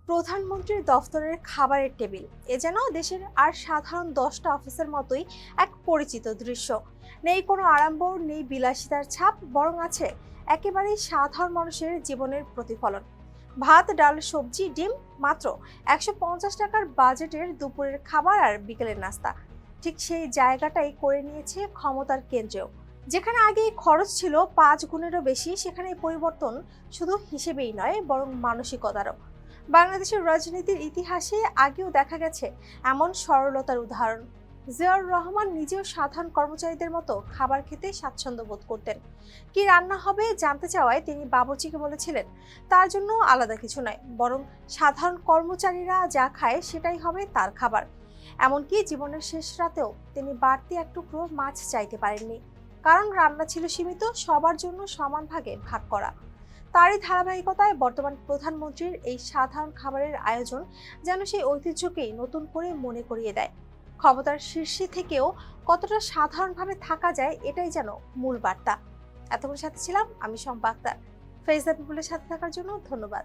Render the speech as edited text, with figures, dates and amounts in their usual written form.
প্রধানমন্ত্রীর দফতরের খাবারের টেবিল এ যেন দেশের আর সাধারণ 10টা অফিসের মতোই এক পরিচিত দৃশ্য। নেই কোনো আড়ম্বর, নেই বিলাসিতার ছাপ, বরং আছে একেবারেই সাধারণ মানুষের জীবনের প্রতিফলন। ভাত, ডাল, সবজি, ডিম, মাত্র 150 টাকার বাজেটের দুপুরের খাবার আর বিকেলের নাস্তা। ঠিক সেই জায়গাটাই করে নিয়েছে ক্ষমতার কেন্দ্রেও। যেখানে আগে খরচ ছিল 5 গুণেরও বেশি, সেখানে এই পরিবর্তন শুধু হিসেবেই নয়, বরং মানসিকতারও। বাংলাদেশের রাজনীতির ইতিহাসে আগেও দেখা গেছে এমন সরলতার উদাহরণ। জিয়াউর রহমান নিজেও সাধারণ কর্মচারীদের মতো খাবার খেতে স্বাচ্ছন্দ্য বোধ করতেন। কি রান্না হবে জানতে চাওয়ায় তিনি বাবুর্চিকে বলেছিলেন, তার জন্য আলাদা কিছু নয়, বরং সাধারণ কর্মচারীরা যা খায় সেটাই হবে তার খাবার। এমনকি জীবনের শেষ রাতেও তিনি বাড়তি এক টুকরো মাছ চাইতে পারেননি, কারণ রান্না ছিল সীমিত, সবার জন্য সমান ভাগে ভাগ করা। তারই ধারাবাহিকতায় বর্তমান প্রধানমন্ত্রীর এই সাধারণ খাবারের আয়োজন যেন সেই ঐতিহ্যকেই নতুন করে মনে করিয়ে দেয়। ক্ষমতার শীর্ষে থেকেও কতটা সাধারণভাবে থাকা যায়, এটাই যেন মূল বার্তা। এতক্ষণ সাথে ছিলাম আমি শম্পা আক্তার। ফেস দ্য পিপলের সাথে থাকার জন্য ধন্যবাদ।